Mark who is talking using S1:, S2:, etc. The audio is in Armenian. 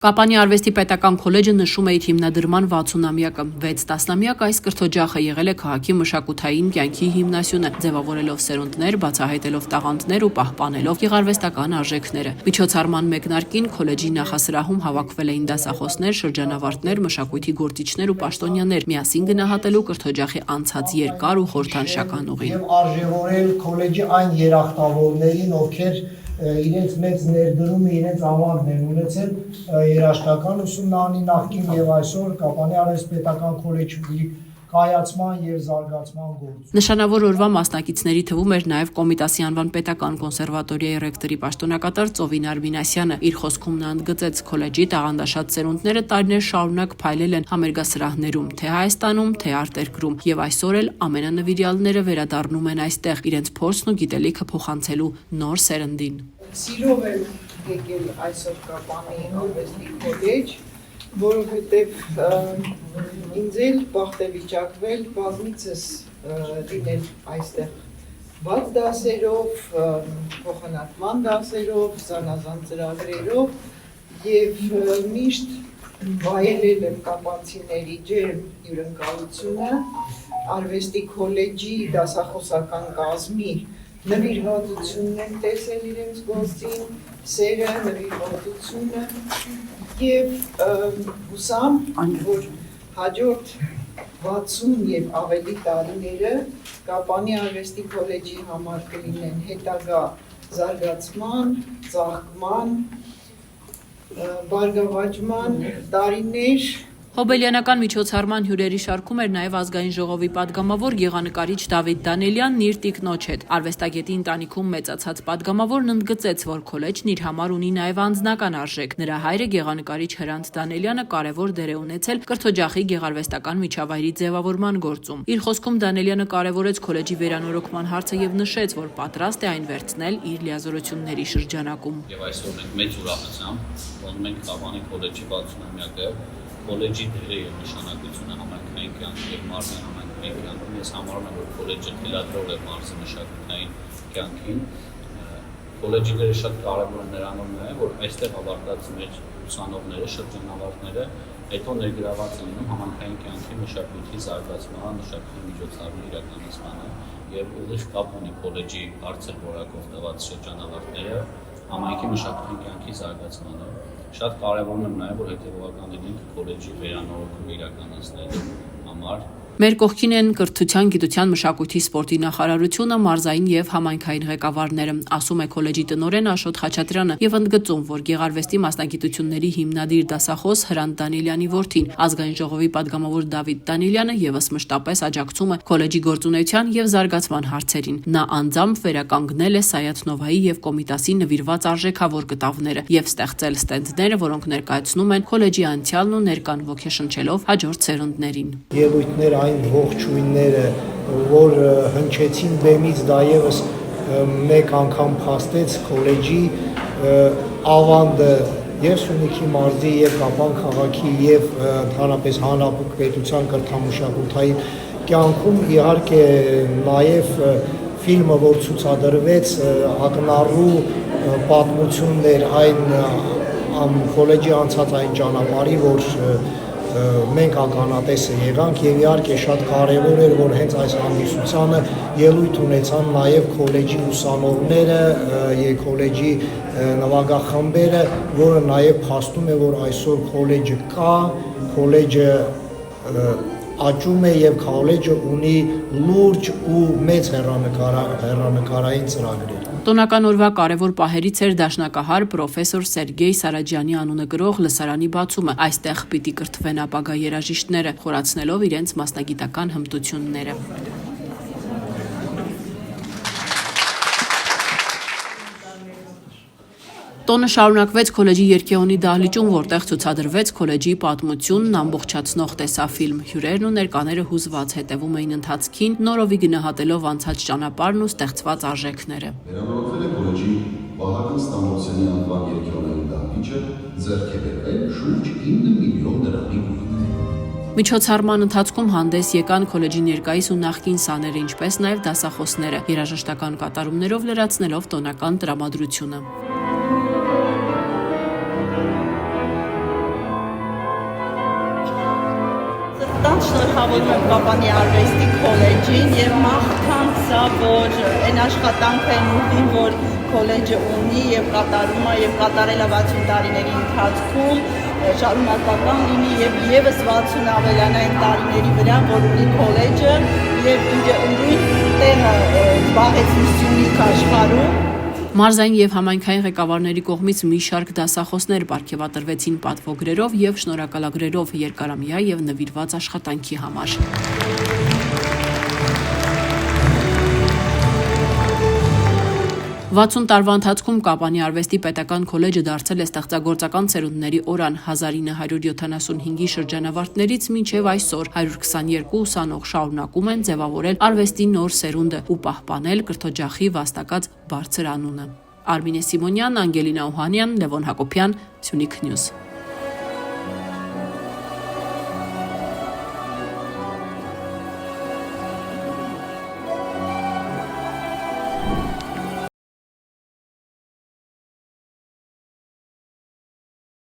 S1: Կապանի արվեստի պետական քոլեջը նշում է իր հիմնադրման 60-ամյակը, 6 տասնամյակ այս կրթօջախը եղել է քաղաքի մշակութային կյանքի հիմնասյունը, ձևավորելով սերունդներ, բացահայտելով տաղանդներ ու պահպանելով գեղարվեստական արժեքները։ Միջոցառման մեկնարկին քոլեջի նախասրահում հավաքվել էին դասախոսներ, շրջանավարտներ, մշակույթի գործիչներ ու պաշտոնյաներ, միասին գնահատելու կրթօջախի անցած երկար ու խորհրդանշական ուղին։
S2: Եվ արժևորել քոլեջի այն երախտավորներին, ովքեր իրենց մեծ ներդրումը, իրենց ավանդներ ունեցել երաժշտական ուսումնարանի նախկին եւ այսօր Կապանի արվեստի պետական քոլեջի կայացման եւ զարգացման գործում։
S1: Նշանավոր օրվա մասնակիցների թվում էր նաեւ Կոմիտասի անվան պետական կոնսերվատորիայի ռեկտորի պաշտոնակատար Ծովին Արմինասյանը։ Իր խոսքում նա ընդգծեց քոլեջի տաղանդաշատ սերունդները տարիներ շարունակ փայլել են համերգասրահներում, թե Հայաստանում, թե արտերկրում, եւ այսօր էլ ամենանվիրյալները վերադառնում են այստեղ իրենց փորձն ու գիտելիքը փոխանցելու նոր սերնդին։
S3: Սիրով եմ եկել այսօր Կապանի արվեստի քոլեջ, որովհետև ինձ էլ բախտ է վիճակվել բազմիցս լինել այստեղ բաց դասերով, փոխանակման դասերով, զանազան ծրագրերով եւ միշտ վայելել եմ կապանցիների ջերմ հյուրընկալությունը, արվեստի քոլեջի դասախոսական կազմի նվիրվածությունն եմ տեսել իրենց գործին, սերը, նվիրվածությունը եւ հուսամ, որ հաջորդ 60 եւ ավելի տարիները Կապանի արվեստի քոլեջի համար կլինեն հետագա զարգացման, ծաղկման, բարգավաճման տարիներ։
S1: Հոբելյանական միջոցառման հյուրերի շարքում էր նաև ազգային ժողովի պատգամավոր գեղանկարիչ Դավիթ Դանելյանն իր տիկնոջ հետ։ Արվեստագետի ընտանիքում մեծացած պատգամավորն ընդգծեց, որ քոլեջն իր համար ունի նաև անձնական արժեք։ Նրա հայրը գեղանկարիչ Հրանտ Դանելյանը կարևոր դեր է ունեցել կրթօջախի գեղարվեստական միջավայրի ձևավորման գործում։ Իր խոսքում Դանելյանը կարևորեց քոլեջի վերանորոգման հարցը եւ նշեց, որ պատրաստ է այն վերցնել իր լիազորությունների շրջանակում։
S4: Եվ այսօր մենք մեծ ուրախությամբ, որ մենք Կապանի քոլեջի 60-ամյակը քոլեջի դերը եւ նշանակությունը համայնքային կյանքի եւ մարզի համայնքային կյանքում ես համարում եմ, որ քոլեջը թելադրող է մարզի մշակութային կյանքին։ Քոլեջի դերը շատ կարևոր է նրանով նաեւ, որ այստեղ ավարտած մեր ուսանողները, շրջանավարտները հետո ներգրաված են լինում համայնքային կյանքի մշակույթի զարգացման, մշակութի միջոցառումների իրականացմանը եւ ուղիղ կապ ունի քոլեջի բարձր որակով տված շրջանավարտները համայնքի մշակութային կյանքի զարգացմանը։ Շատ կարևորն է նաև, որ հետևողական լինենք քոլեջի վերանորոգումը իրականացնելու համար։
S1: Մեր կողքին են կրթության, գիտության, մշակույթի, սպորտի նախարարությունը, մարզային եւ համայնքային ղեկավարները, ասում է քոլեջի տնօրեն Աշոտ Խաչատրյանը եւ ընդգծում, որ գեղարվեստի մասնագիտությունների հիմնադիր դասախոս Հրանտ Դանելյանի որդին, ազգային ժողովի պատգամավոր Դավիթ Դանելյանը եւս մշտապես աջակցում է քոլեջի գործունեության եւ զարգացման հարցերին։ Նա անձամբ վերականգնել է Սայաթ-Նովայի եւ Կոմիտասի նվիրված արժեքավոր կտավները եւ ստեղծել ստենդները, որոնք ներկայացնում են քոլեջի անցյալն ու ներկան ոգեշնչելով հաջորդ սերունդներին։
S2: Ելույթներ այն ողջույնները, որ հնչեցին բեմից, դա եւս մեկ անգամ փաստեց քոլեջի ավանդը եւ Սյունիքի մարզի եւ Կապան քաղաքի եւ ընդհանրապես հանրապետության կրթամշակութային կյանքում իհարկե նաեւ ֆիլմը, որ ցուցադրվեց, ակնառու պատմություններ այն քոլեջի անցած այն ճանապարհի, որ մենք ականատեսը եղանք եւ իհարկե շատ կարեւոր էր, որ հենց այս հանդիսությանը ելույթ ունեցան նաեւ քոլեջի ուսանողները եւ քոլեջի նվագախմբերը, որը նաեւ փաստում է, որ այսօր քոլեջը կա, քոլեջը աճում է եւ քոլեջը ունի լուրջ ու մեծ հեռանկարային ծրագրեր։
S1: Տոնական օրվա կարևոր պահերից էր դաշնակահար պրոֆեսոր Սերգեյ Սարաջյանի անունը կրող լսարանի բացումը։ Այստեղ պիտի կրթվեն ապագա երաժիշտները, խորացնելով իրենց մասնագիտական հմտությունները։ Տոնը շարունակվեց քոլեջի երգեհոնի դահլիճում, որտեղ ցուցադրվեց քոլեջի պատմությունն ամբողջացնող տեսաֆիլմ։ Հյուրերն ու ներկաները հուզված հետևում էին ընթացքին, նորովի գնահատելով անցած ճանապարհն ու ստեղծված արժեքները։
S5: Վերանորոգվել է քոլեջի Վահագն Ստամբոլցյանի անվան երգեհոնային դահլիճը, ձեռք է բերվել շուրջ 9 միլիոն դրամի գույներ։
S1: Միջոցառման ընթացքում հանդես եկան քոլեջի ներկայիս ու նախկին սաները, ինչպես նաև դասախոսները, երաժշտական կատարումներով լրացնելով տոնական տրամադրությունը։
S6: Տան շնորհավորում եմ Կապանի արվեստի քոլեջին եւ մաղթանցա, որ այն աշխատանքը են ուղին, որ քոլեջը ունի եւ կատարում է եւ կատարել է 60 տարիների ընթացքում շարունակական լինի եւ եւս 60 ավելանա այն տարիների վրա, որ ունի քոլեջը եւ իր ուրույն տեղը զբաղեցնի Սյունիք աշխարհում։
S1: Մարզային եւ համայնքային ղեկավարների կողմից մի շարք դասախոսներ պարգևատրվեցին պատվոգրերով եւ շնորհակալագրերով երկարամյա եւ նվիրված աշխատանքի համար։ 60 տարվա ընթացքում Կապանի արվեստի պետական քոլեջը դարձել է ստեղծագործական ցերունդների օրան 1975-ի շրջանավարտներից մինչև այսօր 122 ուսանող շարունակում են ձևավորել արվեստի նոր սերունդը ու պահպանել կրթօջախի վաստակած բարձր անունը։ Արմինե Սիմոնյան, Անգելինա Օհանյան, Լևոն Հակոբյան, Սյունիք Նյուզ։